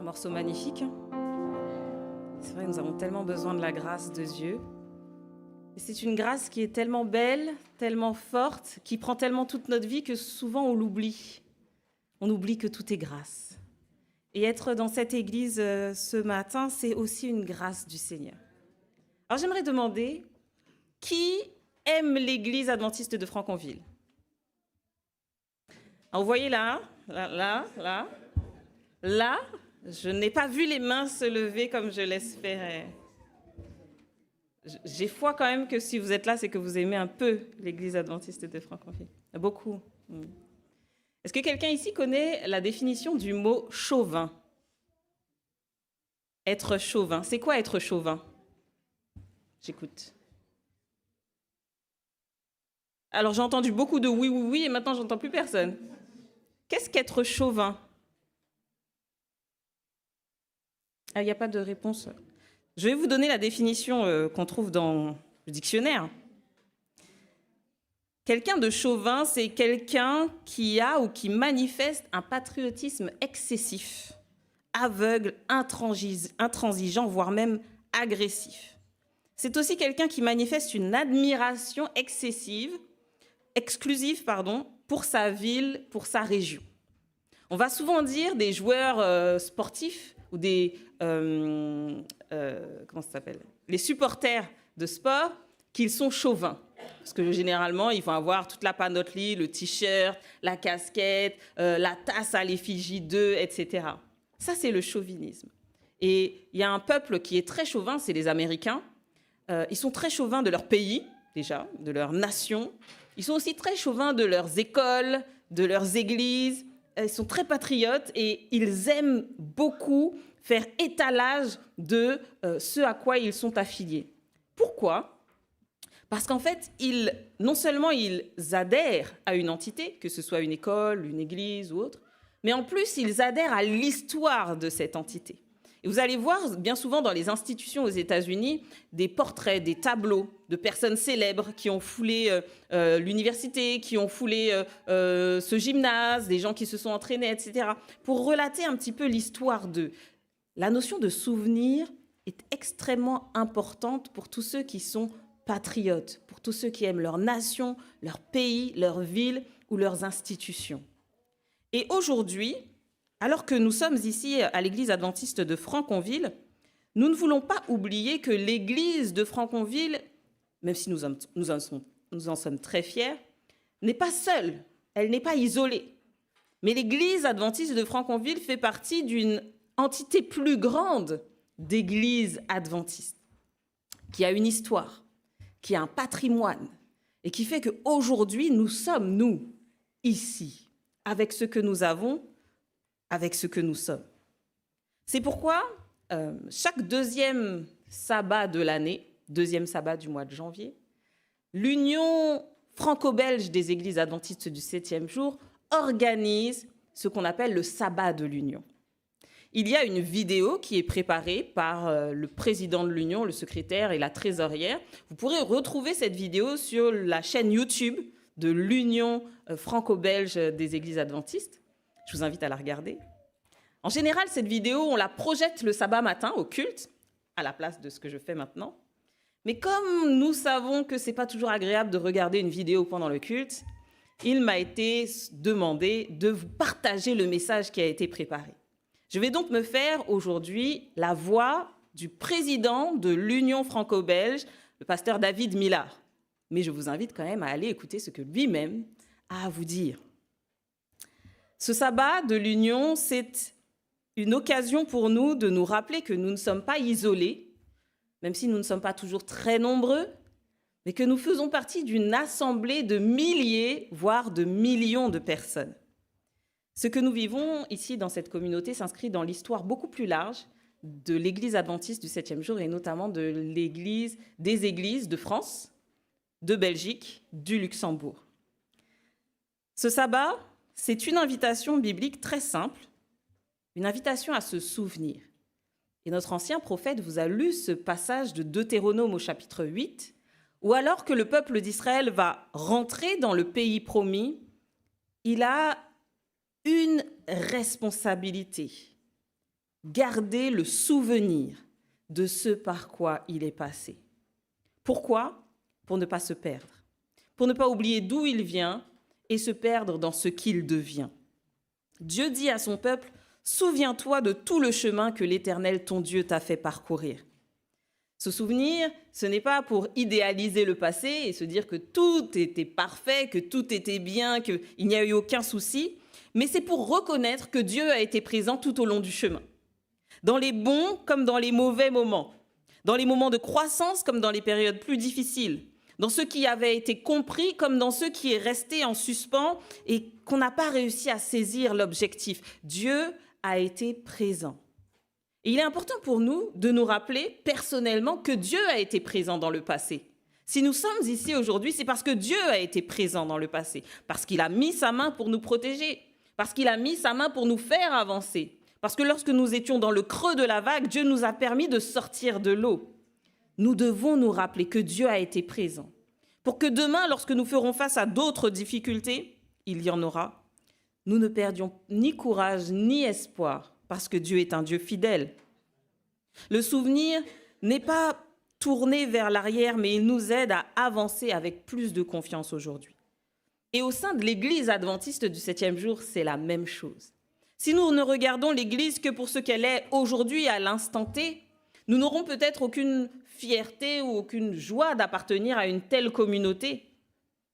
morceau magnifique. C'est vrai, nous avons tellement besoin de la grâce de Dieu. Et c'est une grâce qui est tellement belle, tellement forte, qui prend tellement toute notre vie que souvent on l'oublie. On oublie que tout est grâce. Et être dans cette église ce matin, c'est aussi une grâce du Seigneur. Alors j'aimerais demander, qui aime l'église adventiste de Franconville? Alors, vous voyez là, je n'ai pas vu les mains se lever comme je l'espérais. J'ai foi quand même que si vous êtes là, c'est que vous aimez un peu l'église adventiste de Franconville. Beaucoup. Est-ce que quelqu'un ici connaît la définition du mot chauvin? Être chauvin. C'est quoi être chauvin? J'écoute. Alors j'ai entendu beaucoup de oui, oui, oui, et maintenant j'entends plus personne. Qu'est-ce qu'être chauvin? Ah, il n'y a pas de réponse. Je vais vous donner la définition qu'on trouve dans le dictionnaire. Quelqu'un de chauvin, c'est quelqu'un qui a ou qui manifeste un patriotisme excessif, aveugle, intransigeant, voire même agressif. C'est aussi quelqu'un qui manifeste une admiration excessive, exclusive, pour sa ville, pour sa région. On va souvent dire des joueurs sportifs ou des comment ça s'appelle, les supporters de sport, qu'ils sont chauvins. Parce que généralement, ils vont avoir toute la panoplie, le t-shirt, la casquette, la tasse à l'effigie d'eux, etc. Ça, c'est le chauvinisme. Et il y a un peuple qui est très chauvin, c'est les Américains. Ils sont très chauvins de leur pays, déjà, de leur nation. Ils sont aussi très chauvins de leurs écoles, de leurs églises. Ils sont très patriotes et ils aiment beaucoup faire étalage de ce à quoi ils sont affiliés. Pourquoi? Parce qu'en fait, non seulement ils adhèrent à une entité, que ce soit une école, une église ou autre, mais en plus, ils adhèrent à l'histoire de cette entité. Et vous allez voir bien souvent dans les institutions aux États-Unis des portraits, des tableaux de personnes célèbres qui ont foulé l'université, qui ont foulé ce gymnase, des gens qui se sont entraînés, etc., pour relater un petit peu l'histoire d'eux. La notion de souvenir est extrêmement importante pour tous ceux qui sont patriotes, pour tous ceux qui aiment leur nation, leur pays, leur ville ou leurs institutions. Et aujourd'hui, alors que nous sommes ici à l'église adventiste de Franconville, nous ne voulons pas oublier que l'église de Franconville, même si nous en sommes très fiers, n'est pas seule, elle n'est pas isolée. Mais l'église adventiste de Franconville fait partie d'une entité plus grande d'églises adventistes, qui a une histoire, qui a un patrimoine, et qui fait qu'aujourd'hui, nous sommes, nous, ici, avec ce que nous avons, avec ce que nous sommes. C'est pourquoi chaque deuxième sabbat de l'année, deuxième sabbat du mois de janvier, l'Union franco-belge des églises adventistes du 7e jour organise ce qu'on appelle le sabbat de l'Union. Il y a une vidéo qui est préparée par le président de l'Union, le secrétaire et la trésorière. Vous pourrez retrouver cette vidéo sur la chaîne YouTube de l'Union franco-belge des églises adventistes. Je vous invite à la regarder. En général, cette vidéo, on la projette le sabbat matin au culte, à la place de ce que je fais maintenant. Mais comme nous savons que ce n'est pas toujours agréable de regarder une vidéo pendant le culte, il m'a été demandé de vous partager le message qui a été préparé. Je vais donc me faire aujourd'hui la voix du président de l'Union franco-belge, le pasteur David Millard. Mais je vous invite quand même à aller écouter ce que lui-même a à vous dire. Ce sabbat de l'Union, c'est une occasion pour nous de nous rappeler que nous ne sommes pas isolés, même si nous ne sommes pas toujours très nombreux, mais que nous faisons partie d'une assemblée de milliers, voire de millions de personnes. Ce que nous vivons ici dans cette communauté s'inscrit dans l'histoire beaucoup plus large de l'Église adventiste du 7e jour et notamment des églises de France, de Belgique, du Luxembourg. Ce sabbat, c'est une invitation biblique très simple, une invitation à se souvenir. Et notre ancien prophète vous a lu ce passage de Deutéronome au chapitre 8, où alors que le peuple d'Israël va rentrer dans le pays promis, il a une responsabilité, garder le souvenir de ce par quoi il est passé. Pourquoi? Pour ne pas se perdre, pour ne pas oublier d'où il vient et se perdre dans ce qu'il devient. Dieu dit à son peuple, « Souviens-toi de tout le chemin que l'Éternel, ton Dieu, t'a fait parcourir. » Se souvenir, ce n'est pas pour idéaliser le passé et se dire que tout était parfait, que tout était bien, qu'il n'y a eu aucun souci, mais c'est pour reconnaître que Dieu a été présent tout au long du chemin. Dans les bons comme dans les mauvais moments, dans les moments de croissance comme dans les périodes plus difficiles, dans ceux qui avaient été compris comme dans ceux qui est resté en suspens et qu'on n'a pas réussi à saisir l'objectif. Dieu a été présent. Et il est important pour nous de nous rappeler personnellement que Dieu a été présent dans le passé. Si nous sommes ici aujourd'hui, c'est parce que Dieu a été présent dans le passé, parce qu'il a mis sa main pour nous protéger, parce qu'il a mis sa main pour nous faire avancer, parce que lorsque nous étions dans le creux de la vague, Dieu nous a permis de sortir de l'eau. Nous devons nous rappeler que Dieu a été présent, pour que demain, lorsque nous ferons face à d'autres difficultés, il y en aura, nous ne perdions ni courage ni espoir, parce que Dieu est un Dieu fidèle. Le souvenir n'est pas tourné vers l'arrière, mais il nous aide à avancer avec plus de confiance aujourd'hui. Et au sein de l'Église adventiste du 7e jour, c'est la même chose. Si nous ne regardons l'Église que pour ce qu'elle est aujourd'hui, à l'instant T, nous n'aurons peut-être aucune fierté ou aucune joie d'appartenir à une telle communauté,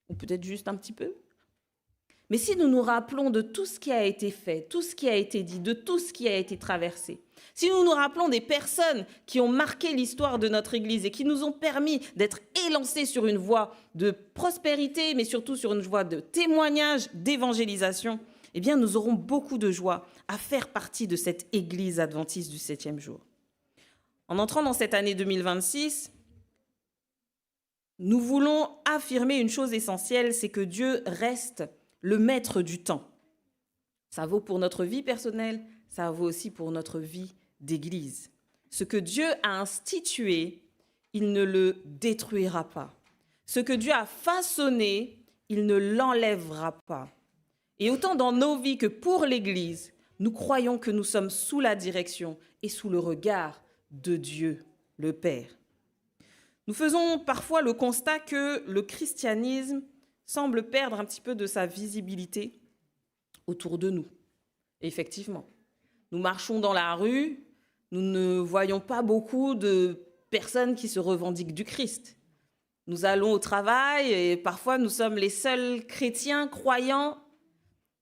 ou peut-être juste un petit peu. Mais si nous nous rappelons de tout ce qui a été fait, tout ce qui a été dit, de tout ce qui a été traversé, si nous nous rappelons des personnes qui ont marqué l'histoire de notre Église et qui nous ont permis d'être élancés sur une voie de prospérité, mais surtout sur une voie de témoignage, d'évangélisation, eh bien, nous aurons beaucoup de joie à faire partie de cette Église adventiste du 7e jour. En entrant dans cette année 2026, nous voulons affirmer une chose essentielle, c'est que Dieu reste le maître du temps. Ça vaut pour notre vie personnelle, ça vaut aussi pour notre vie d'Église. Ce que Dieu a institué, il ne le détruira pas. Ce que Dieu a façonné, il ne l'enlèvera pas. Et autant dans nos vies que pour l'Église, nous croyons que nous sommes sous la direction et sous le regard de Dieu, le Père. Nous faisons parfois le constat que le christianisme semble perdre un petit peu de sa visibilité autour de nous. Et effectivement, nous marchons dans la rue, nous ne voyons pas beaucoup de personnes qui se revendiquent du Christ. Nous allons au travail et parfois nous sommes les seuls chrétiens croyants.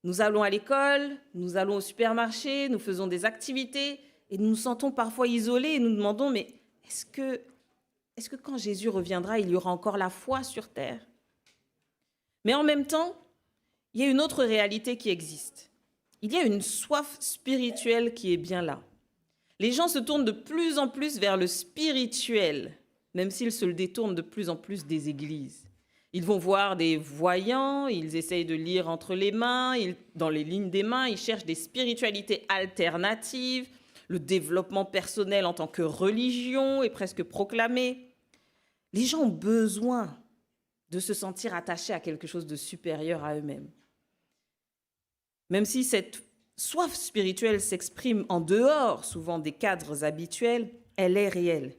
Nous allons à l'école, nous allons au supermarché, nous faisons des activités et nous nous sentons parfois isolés et nous nous demandons, mais est-ce que quand Jésus reviendra, il y aura encore la foi sur terre? Mais en même temps, il y a une autre réalité qui existe. Il y a une soif spirituelle qui est bien là. Les gens se tournent de plus en plus vers le spirituel, même s'ils se le détournent de plus en plus des églises. Ils vont voir des voyants, ils essayent de lire entre les mains, dans les lignes des mains, ils cherchent des spiritualités alternatives, le développement personnel en tant que religion est presque proclamé. Les gens ont besoin de se sentir attachés à quelque chose de supérieur à eux-mêmes. Même si cette soif spirituelle s'exprime en dehors, souvent des cadres habituels, elle est réelle.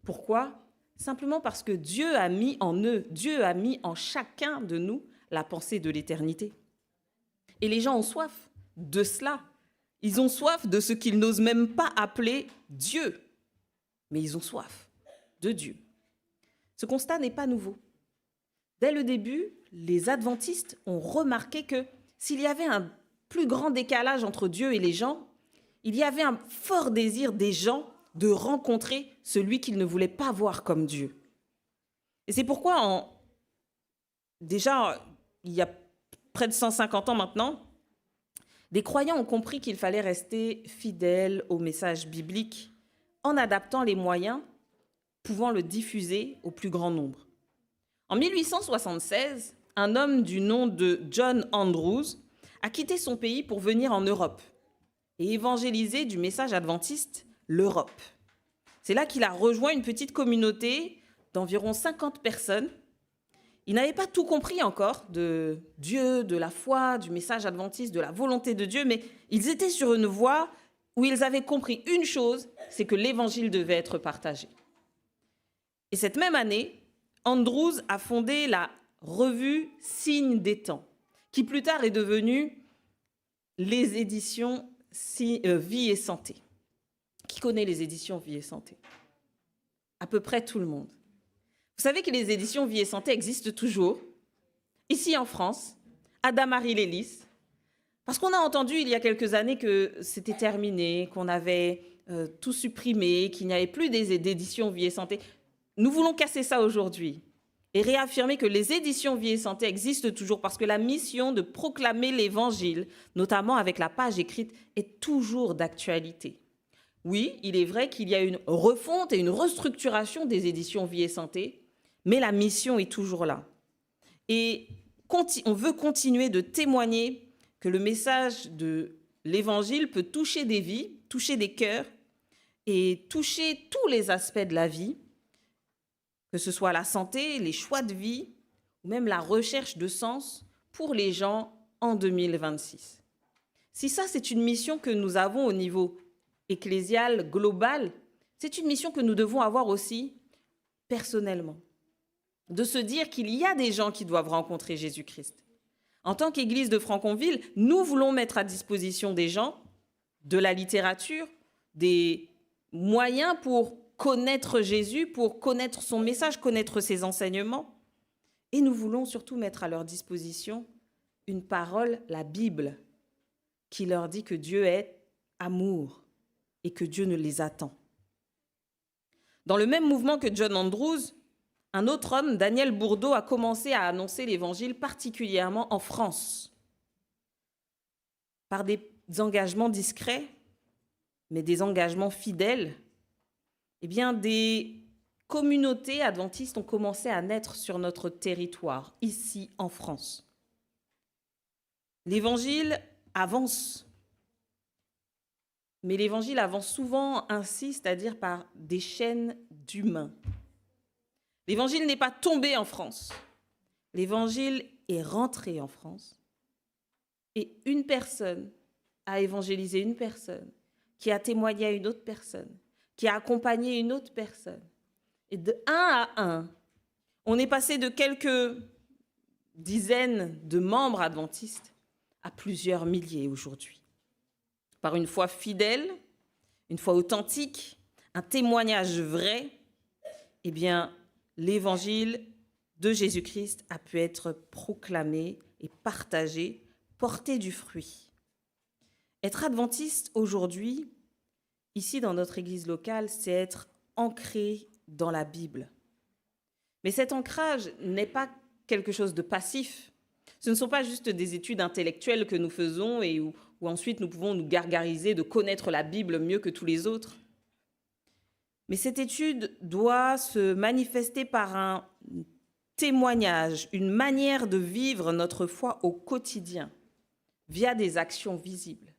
Pourquoi ? Simplement parce que Dieu a mis en eux, Dieu a mis en chacun de nous la pensée de l'éternité. Et les gens ont soif de cela. Ils ont soif de ce qu'ils n'osent même pas appeler Dieu. Mais ils ont soif de Dieu. Ce constat n'est pas nouveau. Dès le début, les adventistes ont remarqué que s'il y avait un plus grand décalage entre Dieu et les gens, il y avait un fort désir des gens de rencontrer celui qu'ils ne voulaient pas voir comme Dieu. Et c'est pourquoi, déjà, il y a près de 150 ans maintenant, des croyants ont compris qu'il fallait rester fidèles au message biblique en adaptant les moyens pouvant le diffuser au plus grand nombre. En 1876, un homme du nom de John Andrews a quitté son pays pour venir en Europe et évangéliser du message adventiste l'Europe. C'est là qu'il a rejoint une petite communauté d'environ 50 personnes. Il n'avait pas tout compris encore de Dieu, de la foi, du message adventiste, de la volonté de Dieu, mais ils étaient sur une voie où ils avaient compris une chose, c'est que l'évangile devait être partagé. Et cette même année, Andrews a fondé la revue Signe des temps, qui plus tard est devenue les éditions Vie et Santé. Qui connaît les éditions Vie et Santé? À peu près tout le monde. Vous savez que les éditions Vie et Santé existent toujours, ici en France, à Damarie-les-Lys, parce qu'on a entendu il y a quelques années que c'était terminé, qu'on avait tout supprimé, qu'il n'y avait plus d'éditions Vie et Santé. Nous voulons casser ça aujourd'hui et réaffirmer que les éditions Vie et Santé existent toujours parce que la mission de proclamer l'Évangile, notamment avec la page écrite, est toujours d'actualité. Oui, il est vrai qu'il y a une refonte et une restructuration des éditions Vie et Santé, mais la mission est toujours là. Et on veut continuer de témoigner que le message de l'Évangile peut toucher des vies, toucher des cœurs et toucher tous les aspects de la vie, que ce soit la santé, les choix de vie ou même la recherche de sens pour les gens en 2026. Si ça, c'est une mission que nous avons au niveau ecclésial, global, c'est une mission que nous devons avoir aussi personnellement. De se dire qu'il y a des gens qui doivent rencontrer Jésus-Christ. En tant qu'Église de Franconville, nous voulons mettre à disposition des gens, de la littérature, des moyens pour connaître Jésus, pour connaître son message, connaître ses enseignements. Et nous voulons surtout mettre à leur disposition une parole, la Bible, qui leur dit que Dieu est amour et que Dieu ne les attend. Dans le même mouvement que John Andrews, un autre homme, Daniel Bourdeau, a commencé à annoncer l'Évangile particulièrement en France, par des engagements discrets, mais des engagements fidèles. Eh bien, des communautés adventistes ont commencé à naître sur notre territoire, ici en France. L'Évangile avance, mais l'Évangile avance souvent ainsi, c'est-à-dire par des chaînes d'humains. L'Évangile n'est pas tombé en France. L'Évangile est rentré en France. Et une personne a évangélisé une personne, qui a témoigné à une autre personne, qui a accompagné une autre personne. Et de un à un, on est passé de quelques dizaines de membres adventistes à plusieurs milliers aujourd'hui. Par une foi fidèle, une foi authentique, un témoignage vrai, eh bien, l'Évangile de Jésus-Christ a pu être proclamé et partagé, porter du fruit. Être adventiste aujourd'hui, ici dans notre église locale, c'est être ancré dans la Bible. Mais cet ancrage n'est pas quelque chose de passif. Ce ne sont pas juste des études intellectuelles que nous faisons et où ensuite nous pouvons nous gargariser de connaître la Bible mieux que tous les autres. Mais cette étude doit se manifester par un témoignage, une manière de vivre notre foi au quotidien, via des actions visibles.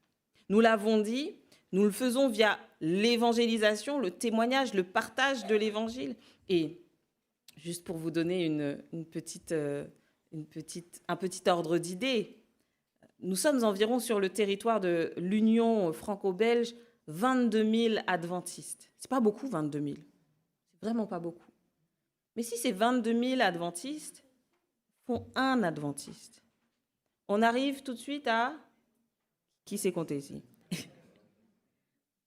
Nous l'avons dit, nous le faisons via l'évangélisation, le témoignage, le partage de l'évangile. Et juste pour vous donner un petit ordre d'idée, nous sommes environ sur le territoire de l'Union franco-belge 22 000 adventistes. C'est pas beaucoup, 22 000. C'est vraiment pas beaucoup. Mais si ces 22 000 adventistes font un adventiste, on arrive tout de suite à... Qui s'est compté ici?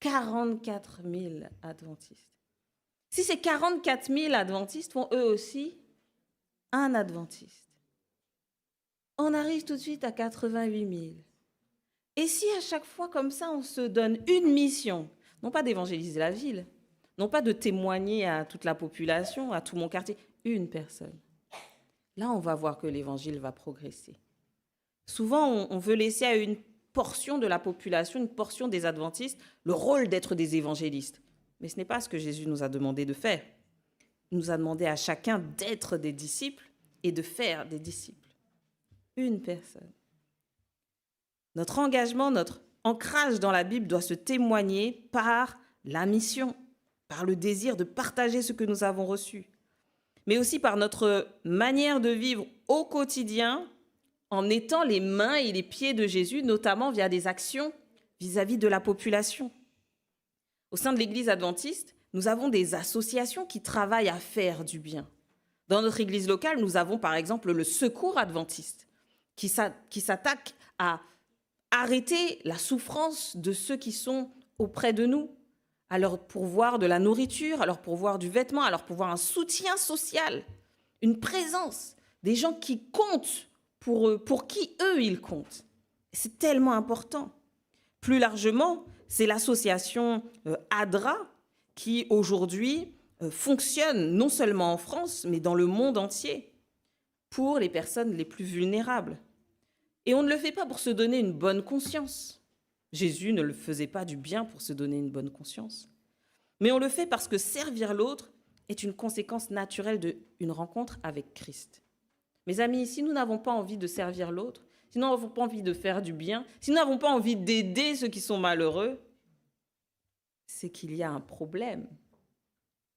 44 000 adventistes. Si ces 44 000 adventistes font eux aussi un adventiste, on arrive tout de suite à 88 000. Et si à chaque fois comme ça, on se donne une mission, non pas d'évangéliser la ville, non pas de témoigner à toute la population, à tout mon quartier, une personne. Là, on va voir que l'évangile va progresser. Souvent, on veut laisser à une portion de la population, une portion des adventistes, le rôle d'être des évangélistes. Mais ce n'est pas ce que Jésus nous a demandé de faire. Il nous a demandé à chacun d'être des disciples et de faire des disciples. Une personne. Notre engagement, notre ancrage dans la Bible doit se témoigner par la mission, par le désir de partager ce que nous avons reçu, mais aussi par notre manière de vivre au quotidien en étant les mains et les pieds de Jésus, notamment via des actions vis-à-vis de la population. Au sein de l'Église adventiste, nous avons des associations qui travaillent à faire du bien. Dans notre Église locale, nous avons par exemple le Secours adventiste qui s'attaque à arrêter la souffrance de ceux qui sont auprès de nous, à leur pourvoir de la nourriture, à leur pourvoir du vêtement, à leur pourvoir un soutien social, une présence, des gens qui comptent pour eux, pour qui eux ils comptent. C'est tellement important. Plus largement, c'est l'association ADRA qui aujourd'hui fonctionne non seulement en France, mais dans le monde entier pour les personnes les plus vulnérables. Et on ne le fait pas pour se donner une bonne conscience. Jésus ne le faisait pas du bien pour se donner une bonne conscience. Mais on le fait parce que servir l'autre est une conséquence naturelle d'une rencontre avec Christ. Mes amis, si nous n'avons pas envie de servir l'autre, si nous n'avons pas envie de faire du bien, si nous n'avons pas envie d'aider ceux qui sont malheureux, c'est qu'il y a un problème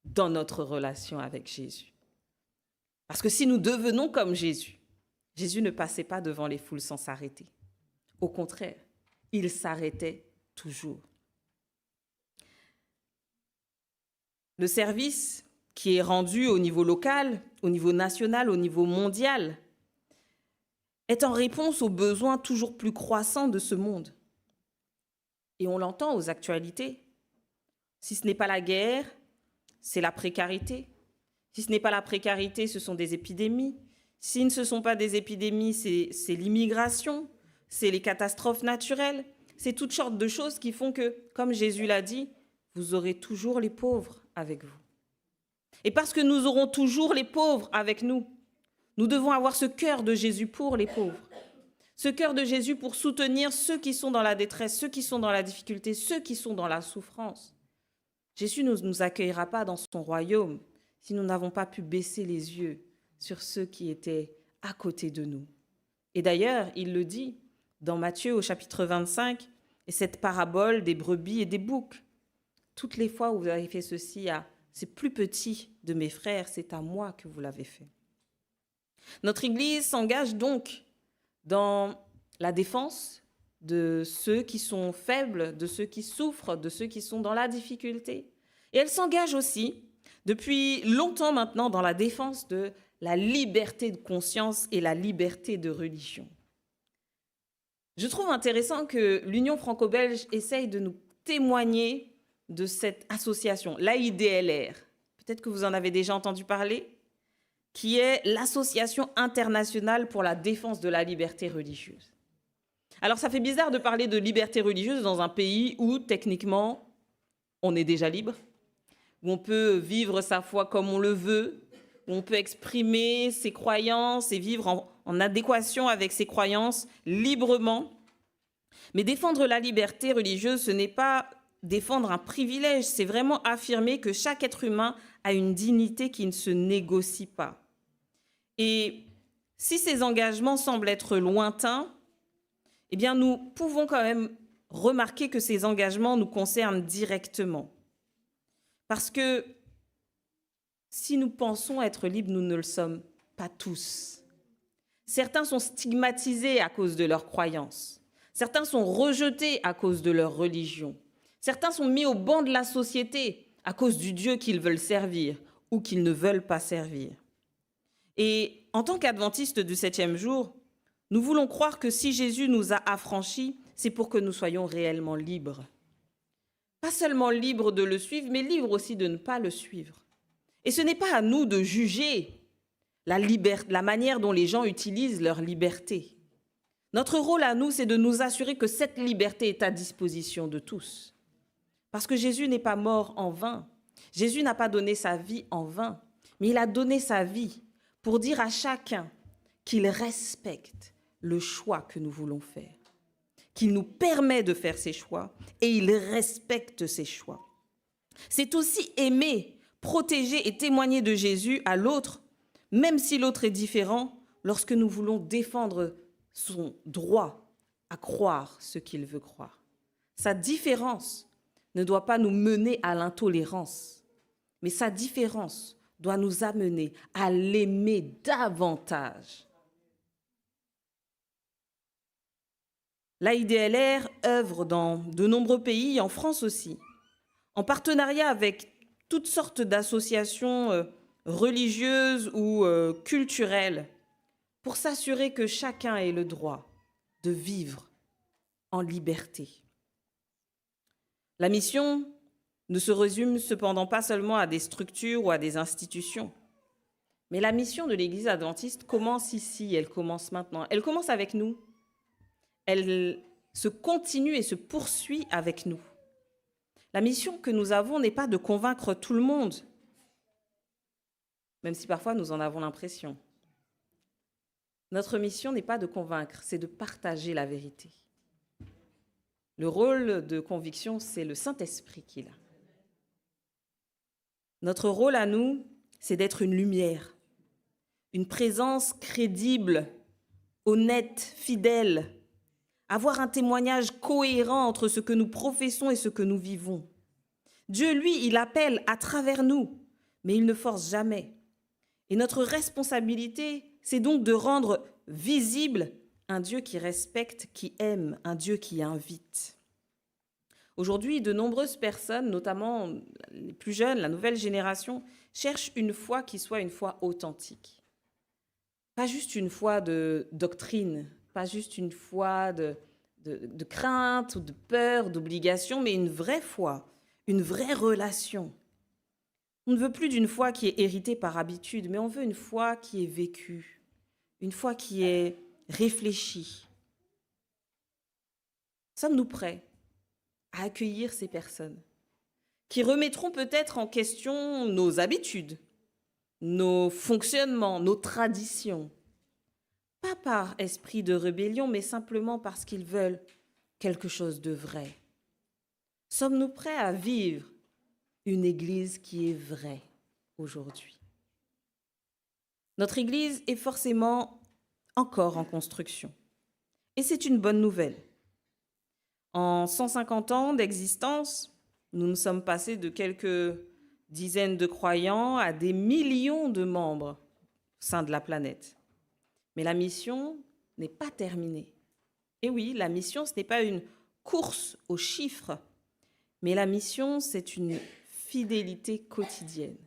dans notre relation avec Jésus. Parce que si nous devenons comme Jésus, Jésus ne passait pas devant les foules sans s'arrêter. Au contraire, il s'arrêtait toujours. Le service qui est rendu au niveau local, au niveau national, au niveau mondial, est en réponse aux besoins toujours plus croissants de ce monde. Et on l'entend aux actualités. Si ce n'est pas la guerre, c'est la précarité. Si ce n'est pas la précarité, ce sont des épidémies. Si ce ne sont pas des épidémies, c'est l'immigration, c'est les catastrophes naturelles. C'est toutes sortes de choses qui font que, comme Jésus l'a dit, vous aurez toujours les pauvres avec vous. Et parce que nous aurons toujours les pauvres avec nous, nous devons avoir ce cœur de Jésus pour les pauvres. Ce cœur de Jésus pour soutenir ceux qui sont dans la détresse, ceux qui sont dans la difficulté, ceux qui sont dans la souffrance. Jésus ne nous accueillera pas dans son royaume si nous n'avons pas pu baisser les yeux sur ceux qui étaient à côté de nous. Et d'ailleurs, il le dit dans Matthieu au chapitre 25, et cette parabole des brebis et des boucs. Toutes les fois où vous avez fait ceci à ces plus petits de mes frères, c'est à moi que vous l'avez fait. Notre Église s'engage donc dans la défense de ceux qui sont faibles, de ceux qui souffrent, de ceux qui sont dans la difficulté. Et elle s'engage aussi, depuis longtemps maintenant, dans la défense de la liberté de conscience et la liberté de religion. Je trouve intéressant que l'Union franco-belge essaye de nous témoigner de cette association, l'AIDLR. Peut-être que vous en avez déjà entendu parler, qui est l'Association internationale pour la défense de la liberté religieuse. Alors, ça fait bizarre de parler de liberté religieuse dans un pays où, techniquement, on est déjà libre, où on peut vivre sa foi comme on le veut, où on peut exprimer ses croyances et vivre en adéquation avec ses croyances librement. Mais défendre la liberté religieuse, ce n'est pas défendre un privilège, c'est vraiment affirmer que chaque être humain a une dignité qui ne se négocie pas. Et si ces engagements semblent être lointains, eh bien nous pouvons quand même remarquer que ces engagements nous concernent directement. Parce que si nous pensons être libres, nous ne le sommes pas tous. Certains sont stigmatisés à cause de leurs croyances. Certains sont rejetés à cause de leur religion. Certains sont mis au banc de la société à cause du Dieu qu'ils veulent servir ou qu'ils ne veulent pas servir. Et en tant qu'adventistes du 7e jour, nous voulons croire que si Jésus nous a affranchis, c'est pour que nous soyons réellement libres. Pas seulement libres de le suivre, mais libres aussi de ne pas le suivre. Et ce n'est pas à nous de juger la manière dont les gens utilisent leur liberté. Notre rôle à nous, c'est de nous assurer que cette liberté est à disposition de tous. Parce que Jésus n'est pas mort en vain. Jésus n'a pas donné sa vie en vain, mais il a donné sa vie pour dire à chacun qu'il respecte le choix que nous voulons faire, qu'il nous permet de faire ses choix et il respecte ses choix. C'est aussi aimer, protéger et témoigner de Jésus à l'autre, même si l'autre est différent, lorsque nous voulons défendre son droit à croire ce qu'il veut croire. Sa différence ne doit pas nous mener à l'intolérance, mais sa différence doit nous amener à l'aimer davantage. L'AIDLR œuvre dans de nombreux pays, en France aussi, en partenariat avec toutes sortes d'associations religieuses ou culturelles, pour s'assurer que chacun ait le droit de vivre en liberté. La mission ne se résume cependant pas seulement à des structures ou à des institutions. Mais la mission de l'Église adventiste commence ici, elle commence maintenant. Elle commence avec nous. Elle se continue et se poursuit avec nous. La mission que nous avons n'est pas de convaincre tout le monde, même si parfois nous en avons l'impression. Notre mission n'est pas de convaincre, c'est de partager la vérité. Le rôle de conviction, c'est le Saint-Esprit qu'il a. Notre rôle à nous, c'est d'être une lumière, une présence crédible, honnête, fidèle, avoir un témoignage cohérent entre ce que nous professons et ce que nous vivons. Dieu, lui, il appelle à travers nous, mais il ne force jamais. Et notre responsabilité, c'est donc de rendre visible un Dieu qui respecte, qui aime, un Dieu qui invite. Aujourd'hui, de nombreuses personnes, notamment les plus jeunes, la nouvelle génération, cherchent une foi qui soit une foi authentique. Pas juste une foi de doctrine, pas juste une foi de crainte ou de peur, d'obligation, mais une vraie foi, une vraie relation. On ne veut plus d'une foi qui est héritée par habitude, mais on veut une foi qui est vécue, une foi qui est réfléchie. Sommes-nous prêts à accueillir ces personnes qui remettront peut-être en question nos habitudes, nos fonctionnements, nos traditions, pas par esprit de rébellion, mais simplement parce qu'ils veulent quelque chose de vrai? Sommes-nous prêts à vivre une Église qui est vraie aujourd'hui? Notre Église est forcément encore en construction. Et c'est une bonne nouvelle. En 150 ans d'existence, nous nous sommes passés de quelques dizaines de croyants à des millions de membres au sein de la planète. Mais la mission n'est pas terminée. Et oui, la mission, ce n'est pas une course aux chiffres, mais la mission, c'est une fidélité quotidienne.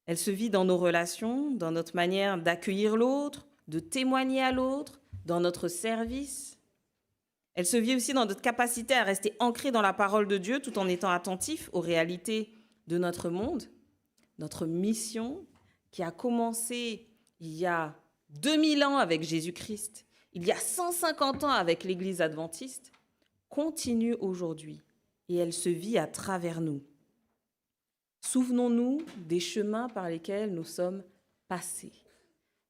Elle se vit dans nos relations, dans notre manière d'accueillir l'autre, de témoigner à l'autre, dans notre service. Elle se vit aussi dans notre capacité à rester ancrés dans la parole de Dieu tout en étant attentifs aux réalités de notre monde. Notre mission, qui a commencé il y a 2000 ans avec Jésus-Christ, il y a 150 ans avec l'Église adventiste, continue aujourd'hui et elle se vit à travers nous. Souvenons-nous des chemins par lesquels nous sommes passés.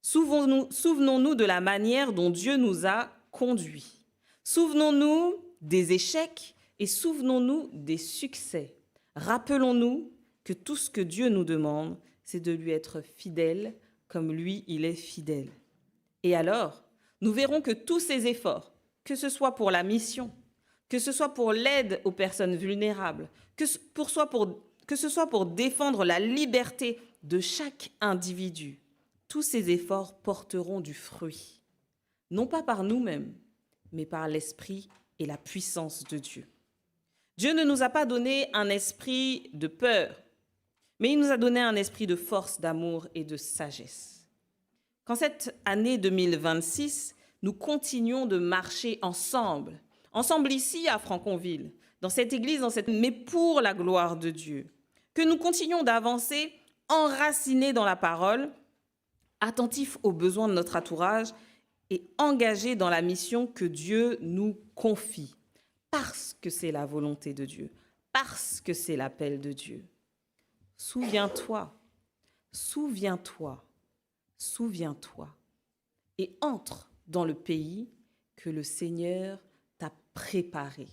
Souvenons-nous de la manière dont Dieu nous a conduits. Souvenons-nous des échecs et souvenons-nous des succès. Rappelons-nous que tout ce que Dieu nous demande, c'est de lui être fidèle comme lui, il est fidèle. Et alors, nous verrons que tous ces efforts, que ce soit pour la mission, que ce soit pour l'aide aux personnes vulnérables, que ce soit pour défendre la liberté de chaque individu, tous ces efforts porteront du fruit. Non pas par nous-mêmes, mais par l'esprit et la puissance de Dieu. Dieu ne nous a pas donné un esprit de peur, mais il nous a donné un esprit de force, d'amour et de sagesse. Qu'en cette année 2026, nous continuons de marcher ensemble ici à Franconville, dans cette église, mais pour la gloire de Dieu. Que nous continuions d'avancer enracinés dans la parole, attentifs aux besoins de notre entourage et engagés dans la mission que Dieu nous confie, parce que c'est la volonté de Dieu, parce que c'est l'appel de Dieu. Souviens-toi, souviens-toi, souviens-toi et entre dans le pays que le Seigneur t'a préparé.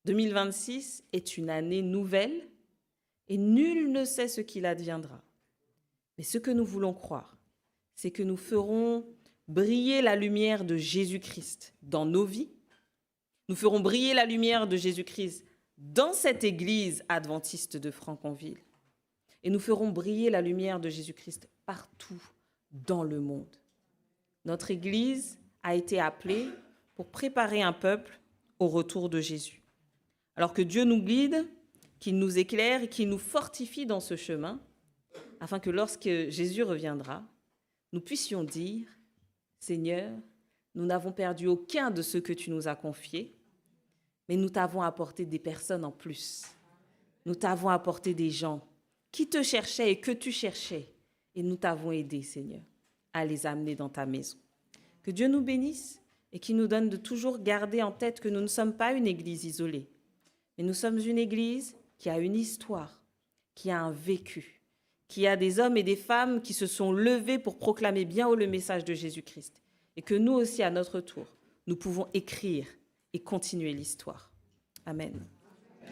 2026 est une année nouvelle et nul ne sait ce qu'il adviendra. Mais ce que nous voulons croire, c'est que nous ferons briller la lumière de Jésus-Christ dans nos vies. Nous ferons briller la lumière de Jésus-Christ dans cette église adventiste de Franconville. Et nous ferons briller la lumière de Jésus-Christ partout dans le monde. Notre église a été appelée pour préparer un peuple au retour de Jésus. Alors que Dieu nous guide, qu'il nous éclaire et qu'il nous fortifie dans ce chemin, afin que lorsque Jésus reviendra, nous puissions dire, Seigneur, nous n'avons perdu aucun de ceux que tu nous as confiés, mais nous t'avons apporté des personnes en plus. Nous t'avons apporté des gens qui te cherchaient et que tu cherchais, et nous t'avons aidé, Seigneur, à les amener dans ta maison. Que Dieu nous bénisse et qu'il nous donne de toujours garder en tête que nous ne sommes pas une église isolée, mais nous sommes une église qui a une histoire, qui a un vécu, qui a des hommes et des femmes qui se sont levés pour proclamer bien haut le message de Jésus-Christ. Et que nous aussi, à notre tour, nous pouvons écrire et continuer l'histoire. Amen.